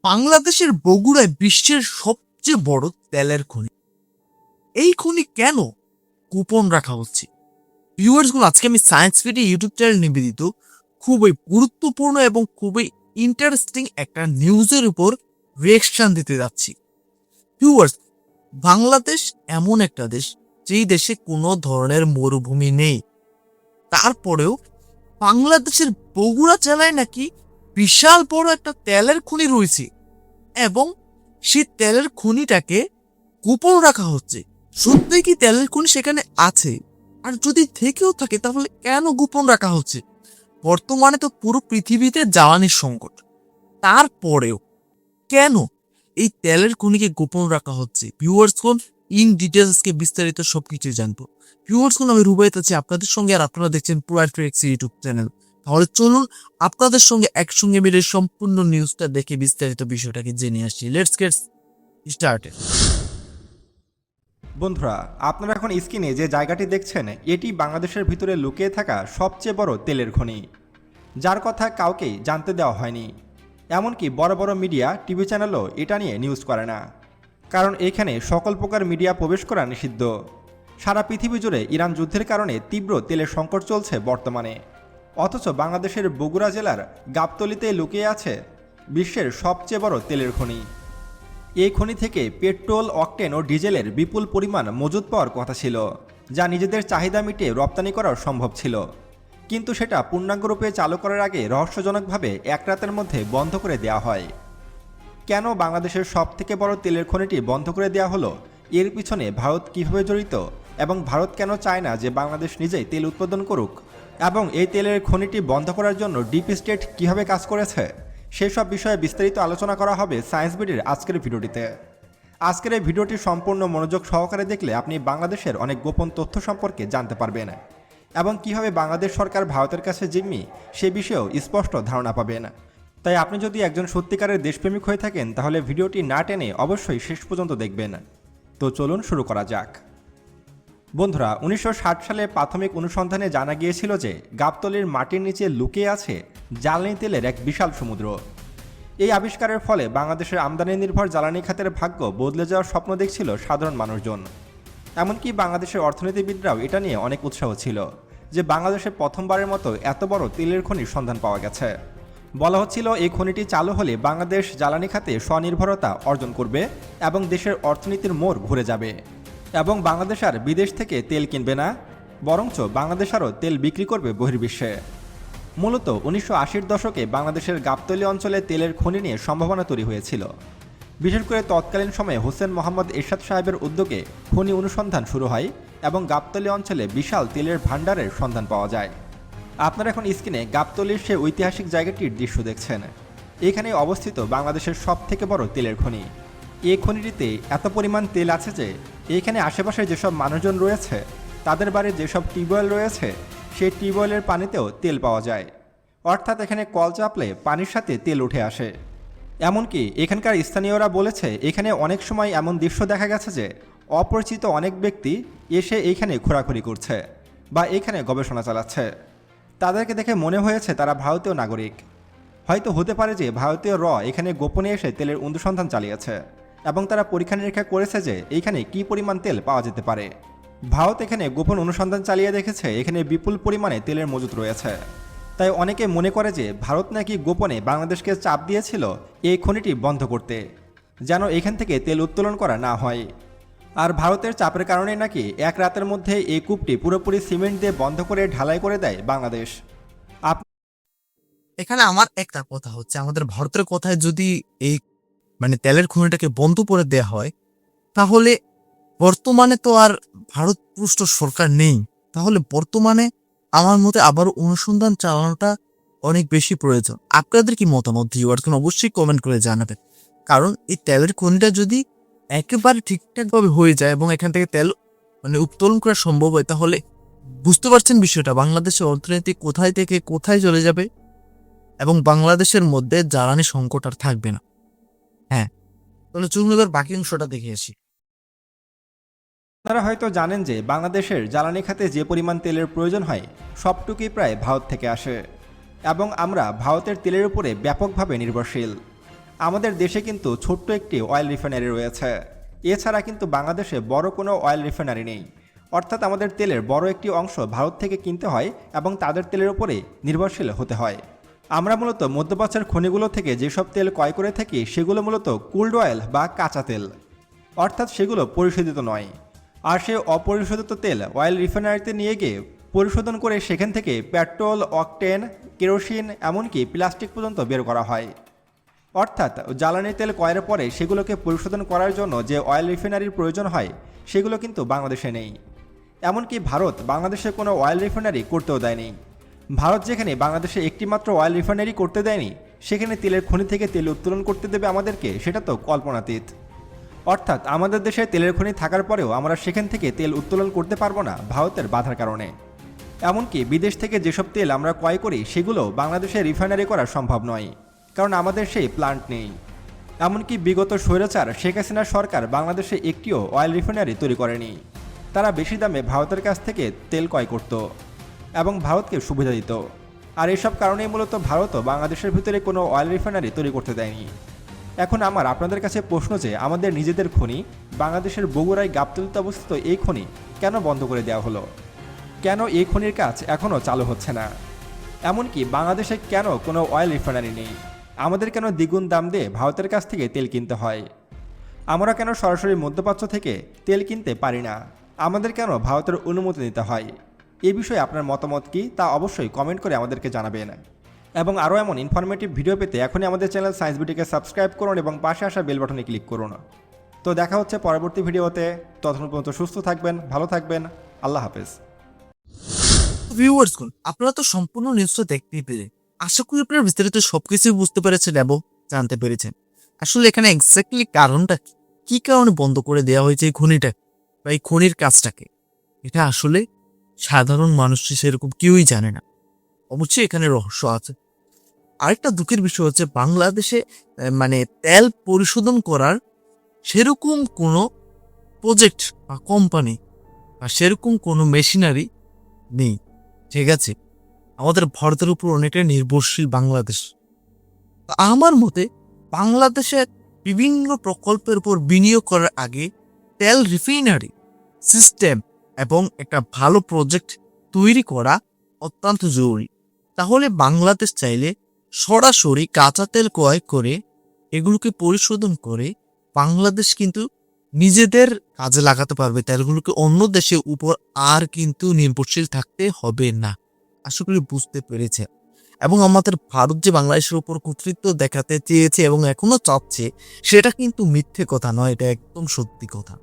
বাংলাদেশের বগুড়ায় বিশ্বের সবচেয়ে বড় তেলের খনি। এই খনি কেন গোপন রাখা হচ্ছে? ভিউয়ার্স গুলো, আজকে আমি সায়েন্স ফিডি ইউটিউব চ্যানেল নিবেদিত খুবই গুরুত্বপূর্ণ এবং খুবই ইন্টারেস্টিং একটা নিউজের উপর রিয়েকশন দিতে যাচ্ছি। ভিউয়ার্স, বাংলাদেশ এমন একটা দেশ যেই দেশে কোনো ধরনের মরুভূমি নেই, তারপরেও বাংলাদেশের বগুড়া জেলায় নাকি বিশাল বড় একটা তেলের খনি রয়েছে এবং সেই তেলের খনিটাকে গোপন রাখা হচ্ছে। সত্যি কি তেলের খনি সেখানে আছে? আর যদি থেকেও থাকে তাহলে কেন গোপন রাখা হচ্ছে? বর্তমানে তো পুরো পৃথিবীতে জ্বালানির সংকট, তারপরেও কেন এই তেলের খনিকে গোপন রাখা হচ্ছে? ভিউয়ার্স কোন ইন ডিটেলসকে বিস্তারিত সবকিছু জানবো। ভিউয়ার্স কোন আমি রুবাইত আছি আপনাদের সঙ্গে, আর আপনারা দেখছেন পুরাই ট্রেক্স ইউটিউব চ্যানেল। তাহলে চলুন আপনাদের সঙ্গে একসঙ্গে মিলে সম্পূর্ণ নিউজটা দেখে বিস্তারিত বিষয়টাকে জেনে আসি। Let's get started. বন্ধুরা, আপনারা এখন স্ক্রিনে যে জায়গাটি দেখছেন, এটি বাংলাদেশের ভিতরে লুকিয়ে থাকা সবচেয়ে বড় তেলের খনি, যার কথা কাউকেই জানতে দেওয়া হয়নি। এমনকি বড় বড় মিডিয়া, টিভি চ্যানেলও এটা নিয়ে নিউজ করে না, কারণ এখানে সকল প্রকার মিডিয়া প্রবেশ করা নিষিদ্ধ। সারা পৃথিবী জুড়ে ইরান যুদ্ধের কারণে তীব্র তেলের সংকট চলছে বর্তমানে, অথচ বাংলাদেশের বগুড়া জেলার গাবতলীতে লুকিয়ে আছে বিশ্বের সবচেয়ে বড় তেলের খনি। এই খনি থেকে পেট্রোল, অকটেন ও ডিজেলের বিপুল পরিমাণ মজুত পাওয়ার কথা ছিল, যা নিজেদের চাহিদা মিটিয়ে রপ্তানি করা সম্ভব ছিল। কিন্তু সেটা পূর্ণাঙ্গরূপে চালু করার আগে রহস্যজনকভাবে এক রাতের মধ্যে বন্ধ করে দেওয়া হয়। কেন বাংলাদেশের সবথেকে বড় তেলের খনিটি বন্ধ করে দেওয়া হলো? এর পিছনে ভারত কীভাবে জড়িত, এবং ভারত কেন চায় না যে বাংলাদেশ নিজেই তেল উৎপাদন করুক, এবং এই তেলের খনিটি বন্ধ করার জন্য ডিপ স্টেট কীভাবে কাজ করেছে, সেই সব বিষয়ে বিস্তারিত আলোচনা করা হবে সায়েন্স বিডির আজকের ভিডিওটিতে। আজকের এই ভিডিওটি সম্পূর্ণ মনোযোগ সহকারে দেখলে আপনি বাংলাদেশের অনেক গোপন তথ্য সম্পর্কে জানতে পারবেন, এবং কিভাবে বাংলাদেশ সরকার ভারতের কাছে জিম্মি সে বিষয়েও স্পষ্ট ধারণা পাবেন। তাই আপনি যদি একজন সত্যিকারের দেশপ্রেমিক হয়ে থাকেন তাহলে ভিডিওটি না টেনে অবশ্যই শেষ পর্যন্ত দেখবেন। তো চলুন শুরু করা যাক। বন্ধুরা, 1960 সালে প্রাথমিক অনুসন্ধানে জানা গিয়েছিল যে গাবতলীর মাটির নিচে লুকিয়ে আছে জ্বালানি তেলের এক বিশাল সমুদ্র। এই আবিষ্কারের ফলে বাংলাদেশের আমদানি নির্ভর জ্বালানি খাতের ভাগ্য বদলে যাওয়ার স্বপ্ন দেখছিল সাধারণ মানুষজন। এমনকি বাংলাদেশের অর্থনীতিবিদরাও এটা নিয়ে অনেক উৎসাহ ছিল যে বাংলাদেশে প্রথমবারের মতো এত বড় তেলের খনির সন্ধান পাওয়া গেছে। বলা হচ্ছিল এই খনিটি চালু হলে বাংলাদেশ জ্বালানি খাতে স্বনির্ভরতা অর্জন করবে এবং দেশের অর্থনীতির মোড় ঘুরে যাবে, এবং বাংলাদেশ আর বিদেশ থেকে তেল কিনবে না, বরঞ্চ বাংলাদেশ আরও তেল বিক্রি করবে বহির্বিশ্বে। মূলত 1980-র দশকে বাংলাদেশের গাবতলী অঞ্চলে তেলের খনি নিয়ে সম্ভাবনা তৈরি হয়েছিল। বিশেষ করে তৎকালীন সময়ে হোসেন মোহাম্মদ এরশাদ সাহেবের উদ্যোগে খনি অনুসন্ধান শুরু হয় এবং গাবতলী অঞ্চলে বিশাল তেলের ভাণ্ডারের সন্ধান পাওয়া যায়। আপনারা এখন স্ক্রিনে গাবতলীর সে ঐতিহাসিক জায়গাটির দৃশ্য দেখছেন। এখানে অবস্থিত বাংলাদেশের সবথেকে বড় তেলের খনি। এই খনিটিতে এত পরিমাণ তেল আছে যে এখানে আশেপাশে যেসব মানুষজন রয়েছে তাদের বাড়ির যেসব টিউবওয়েল রয়েছে সেই টিউবওয়েলের পানিতেও তেল পাওয়া যায়। অর্থাৎ এখানে কল চাপলে পানির সাথে তেল উঠে আসে। এমনকি এখানকার স্থানীয়রা বলেছে এখানে অনেক সময় এমন দৃশ্য দেখা গেছে যে অপরিচিত অনেক ব্যক্তি এসে এইখানে ঘোরাঘুরি করছে বা এখানে গবেষণা চালাচ্ছে। তাদেরকে দেখে মনে হয়েছে তারা ভারতীয় নাগরিক। হয়তো হতে পারে যে ভারতীয় এখানে গোপনে এসে তেলের অনুসন্ধান চালিয়েছে এবং তারা পরীক্ষা নিরীক্ষা করেছে যে এইখানে কী পরিমাণ তেল পাওয়া যেতে পারে। ভারত এখানে গোপন অনুসন্ধান চালিয়ে দেখেছে এখানে বিপুল পরিমাণে তেলের মজুত রয়েছে। তাই অনেকে মনে করে যে ভারত নাকি গোপনে বাংলাদেশকে চাপ দিয়েছিল এই খনিটি বন্ধ করতে, যেন এখান থেকে তেল উত্তোলন করা না হয়। আর ভারতের চাপের কারণে নাকি এক রাতের মধ্যে এই কূপটি পুরোপুরি সিমেন্ট দিয়ে বন্ধ করে ঢালাই করে দেয় বাংলাদেশ। এখানে আমার একটা কথা হচ্ছে, আমাদের ভারতের কথায় যদি এই তেলের খনিটাকে বন্ধ করে দেয়া হয় তাহলে বর্তমানে তো আর ভারত পুষ্ট সরকার নেই, তাহলে বর্তমানে আমার মতে আবার অনুসন্ধান চালানোটা অনেক বেশি প্রয়োজন। আপনাদের কি মতামত ভিউয়ার্স অবশ্যই কমেন্ট করে জানাবেন, কারণ এই তেলের খনিটা যদি একেবারে ঠিকঠাকভাবে হয়ে যায় এবং এখান থেকে তেল উত্তোলন করা সম্ভব হয় তাহলে বুঝতে পারছেন বিষয়টা, বাংলাদেশের অর্থনীতি কোথায় থেকে কোথায় চলে যাবে এবং বাংলাদেশের মধ্যে জ্বালানি সংকট আর থাকবে না। হ্যাঁ, তাহলে চলুন এবার বাকি অংশটা দেখে আসি। আপনারা হয়তো জানেন যে বাংলাদেশের জ্বালানি খাতে যে পরিমাণ তেলের প্রয়োজন হয় সবটুকুই প্রায় ভারত থেকে আসে, এবং আমরা ভারতের তেলের উপরে ব্যাপকভাবে নির্ভরশীল। আমাদের দেশে কিন্তু ছোট্ট একটি অয়েল রিফাইনারি রয়েছে। এছাড়া কিন্তু বাংলাদেশে বড় কোনো অয়েল রিফাইনারি নেই। অর্থাৎ আমাদের তেলের বড় একটি অংশ ভারত থেকে কিনতে হয় এবং তাদের তেলের উপরে নির্ভরশীল হতে হয়। আমরা মূলত মধ্যপ্রাচ্যের খনিগুলো থেকে যেসব তেল ক্রয় করে থাকি সেগুলো মূলত কুল্ড অয়েল বা কাঁচা তেল, অর্থাৎ সেগুলো পরিশোধিত নয়। আর সেই অপরিশোধিত তেল অয়েল রিফাইনারিতে নিয়ে গিয়ে পরিশোধন করে সেখান থেকে পেট্রোল, অকটেন, কেরোসিন এমনকি প্লাস্টিক পর্যন্ত বের করা হয়। অর্থাৎ জ্বালানি তেল ক্রয়ের পরে সেগুলোকে পরিশোধন করার জন্য যে অয়েল রিফাইনারির প্রয়োজন হয় সেগুলো কিন্তু বাংলাদেশে নেই। এমনকি ভারত বাংলাদেশে কোনো অয়েল রিফাইনারি করতেও দেয়নি। ভারত যেখানে বাংলাদেশে একটিমাত্র অয়েল রিফাইনারি করতে দেয়নি, সেখানে তেলের খনি থেকে তেল উত্তোলন করতে দেবে আমাদেরকে, সেটা তো কল্পনাতীত। অর্থাৎ আমাদের দেশে তেলের খনি থাকার পরেও আমরা সেখান থেকে তেল উত্তোলন করতে পারবো না ভারতের বাধার কারণে। এমনকি বিদেশ থেকে যেসব তেল আমরা ক্রয় করি সেগুলো বাংলাদেশে রিফাইনারি করা সম্ভব নয়, কারণ আমাদের সেই প্লান্ট নেই। এমনকি বিগত স্বৈরাচার শেখ হাসিনার সরকার বাংলাদেশে একটিও অয়েল রিফাইনারি তৈরি করেনি। তারা বেশি দামে ভারতের কাছ থেকে তেল ক্রয় করত এবং ভারতকে সুবিধা দিত। আর এসব কারণেই মূলত ভারতও বাংলাদেশের ভিতরে কোনো অয়েল রিফাইনারি তৈরি করতে দেয়নি। এখন আমার আপনাদের কাছে প্রশ্ন যে আমাদের নিজেদের খনি বাংলাদেশের বগুড়ায় গাবতলীতে অবস্থিত এই খনি কেন বন্ধ করে দেওয়া হলো? কেন এই খনির কাজ এখনও চালু হচ্ছে না? এমনকি বাংলাদেশে কেন কোনো অয়েল রিফাইনারি নেই? আমাদের কেন দ্বিগুণ দাম দিয়ে ভারতের কাছ থেকে তেল কিনতে হয়? আমরা কেন সরাসরি মধ্যপ্রাচ্য থেকে তেল কিনতে পারি না? আমাদের কেন ভারতের অনুমতি নিতে হয়? এই বিষয়ে আপনার মতামত কি তা অবশ্যই কমেন্ট করে আমাদেরকে জানাবেন। এবং আরও এমন ইনফরমেটিভ ভিডিও পেতে এখনই আমাদের চ্যানেল সায়েন্স বিটিকে সাবস্ক্রাইব করুন এবং পাশে আসা বেল বাটনে ক্লিক করুন। তো দেখা হচ্ছে পরবর্তী ভিডিওতে। ততক্ষণ পর্যন্ত সুস্থ থাকবেন, ভালো থাকবেন। আল্লাহ হাফেজ। ভিউয়ার্সগণ, আপনারা তো সম্পূর্ণ নিউজটা দেখতেই পেলে আশা করি আপনারা বিস্তারিত সবকিছু বুঝতে পেরেছেন এবং জানতে পেরেছেন। আসলে এখানে এক্স্যাক্টলি কারণটা কি কারণে বন্ধ করে দেওয়া হয়েছে এই খনিটা বা এই খনির কাজটাকে, এটা আসলে সাধারণ মানুষ সেরকম কেউই জানে না। অবশ্যই এখানে রহস্য আছে। আরেকটা দুঃখের বিষয় হচ্ছে বাংলাদেশে মানে তেল পরিশোধন করার সেরকম কোনো প্রজেক্ট বা কোম্পানি বা সেরকম কোনো মেশিনারি নেই। ঠিক আছে, আমাদের ভারতের উপর অনেকটা নির্ভরশীল বাংলাদেশ। তো আমার মতে বাংলাদেশের বিভিন্ন প্রকল্পের উপর বিনিয়োগ করার আগে তেল রিফাইনারি সিস্টেম এবং একটা ভালো প্রজেক্ট তৈরি করা অত্যন্ত জরুরি। তাহলে বাংলাদেশ চাইলে সরাসরি কাঁচা তেল ক্রয় করে এগুলোকে পরিশোধন করে বাংলাদেশ কিন্তু নিজেদের কাজে লাগাতে পারবে। তেলগুলোকে অন্য দেশের উপর আর কিন্তু নির্ভরশীল থাকতে হবে না। আশা করি বুঝতে পেরেছে। এবং আমাদের ভারত যে বাংলাদেশের উপর কর্তৃত্ব দেখাতে চেয়েছে এবং এখনো চাচ্ছে, সেটা কিন্তু মিথ্যে কথা নয়, এটা একদম সত্যি কথা।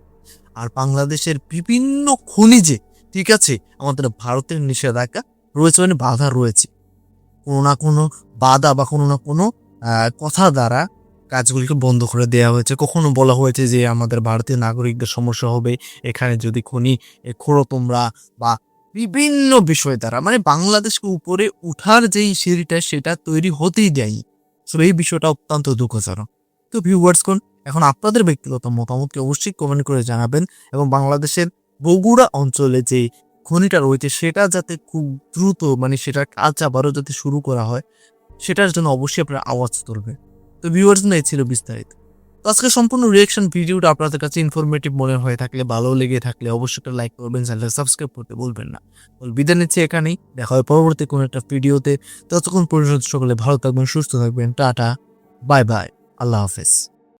আর বাংলাদেশের বিভিন্ন খনিজে ঠিক আছে আমাদের ভারতের নিষেধাজ্ঞা রয়েছে, মানে বাধা রয়েছে। কোনো না কোনো বাধা বা কোনো না কোনো কথা দ্বারা কাজগুলিকে বন্ধ করে দেওয়া হয়েছে। কখনো বলা হয়েছে যে আমাদের ভারতীয় নাগরিকদের সমস্যা হবে এখানে যদি খনি খোঁড়ো তোমরা, বা বিভিন্ন বিষয় দ্বারা মানে বাংলাদেশকে উপরে উঠার যেই সিঁড়িটা সেটা তৈরি হতেই দেয়নি। তো এই বিষয়টা অত্যন্ত দুঃখজনক। তো ভিউয়ার্সগণ, এখন আপনাদের ব্যক্তিগত মতামতকে অবশ্যই কমেন্ট করে জানাবেন এবং বাংলাদেশের বগুড়া অঞ্চলে যে খনিটা রয়েছে সেটা যাতে খুব দ্রুত মানে সেটার কাজ আবারও যাতে শুরু করা হয় সেটার জন্য অবশ্যই আপনারা আওয়াজ তুলবেন। তো ভিউয়ার্স, এই ছিল বিস্তারিত। তো আজকে সম্পূর্ণ রিঅ্যাকশন ভিডিওটা আপনাদের কাছে ইনফরমেটিভ মনে হয়ে থাকলে, ভালো লেগে থাকলে অবশ্যই একটা লাইক করবেন, চ্যানেলটা সাবস্ক্রাইব করতে ভুলবেন না। বিদায় নিচ্ছি এখানেই, দেখা হয় পরবর্তী কোনো একটা ভিডিওতে। ততক্ষণ পর্যন্ত সকলে ভালো থাকবেন, সুস্থ থাকবেন। টাটা, বাই বাই, আল্লাহ হাফেজ।